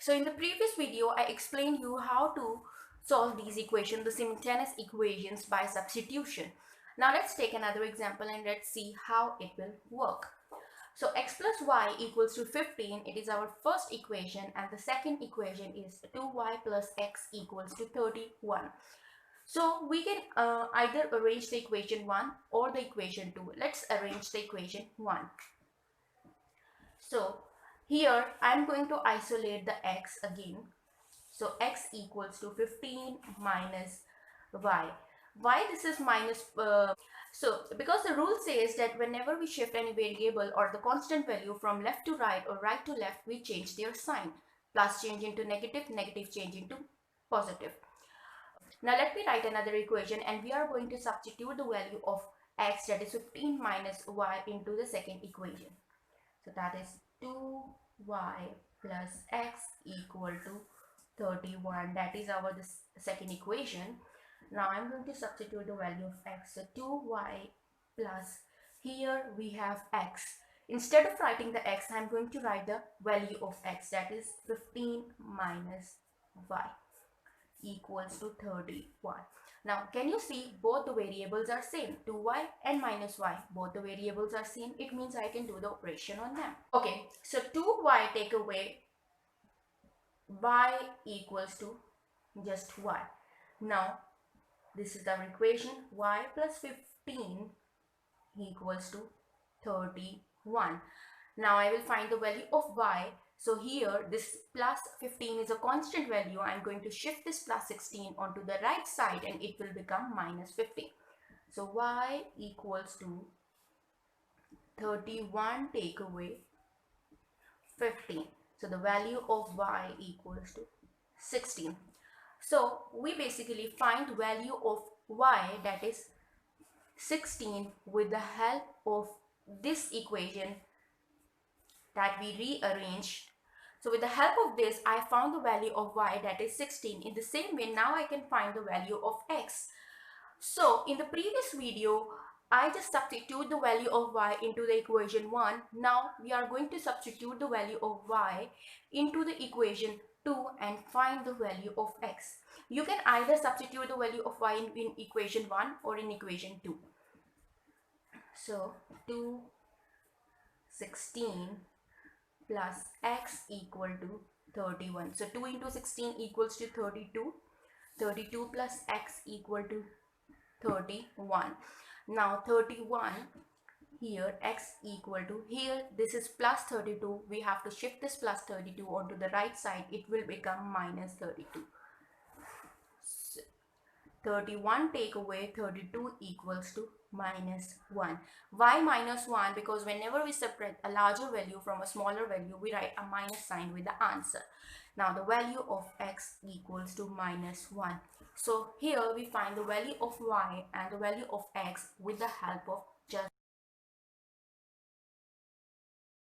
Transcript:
So in the previous video, I explained you how to solve these equations, the simultaneous equations by substitution. Now let's take another example and let's see how it will work. So x plus y equals to 15. It is our first equation, and the second equation is 2y plus x equals to 31. So we can either arrange the equation 1 or the equation 2. Let's arrange the equation 1. So here I am going to isolate the x again. So x equals to 15 minus y. Why this is minus? So because the rule says that whenever we shift any variable or the constant value from left to right or right to left, we change their sign. Plus change into negative, negative change into positive. Now let me write another equation, and we are going to substitute the value of x, that is 15 minus y, into the second equation. So that is 2y plus x equal to 31. That is our second equation. Now I'm going to substitute the value of x. So 2y plus, here we have x. Instead of writing the x, I'm going to write the value of x, that is 15 minus y equals to 31. Now can you see both the variables are same, 2y and minus y, both the variables are same. It means I can do the operation on them. Okay, so 2y take away y equals to just y. Now this is our equation, y plus 15 equals to 31. Now I will find the value of y. So here this plus 15 is a constant value. I'm going to shift this plus 16 onto the right side and it will become minus 15. So y equals to 31 take away 15. So the value of y equals to 16. So we basically find value of y, that is 16, with the help of this equation that we rearranged. So with the help of this, I found the value of y, that is 16. In the same way, now I can find the value of x. So in the previous video, I just substitute the value of y into the equation 1. Now we are going to substitute the value of y into the equation 2 and find the value of x. You can either substitute the value of y in equation 1 or in equation 2. So 16 plus x equal to 31. So 2 into 16 equals to 32. 32 plus x equal to 31. Now 31, here x equal to, here this is plus 32. We have to shift this plus 32 onto the right side. It will become minus 32. 31 take away 32 equals to minus 1. Why minus 1? Because whenever we separate a larger value from a smaller value, we write a minus sign with the answer. Now the value of x equals to minus 1. So here we find the value of y and the value of x with the help of just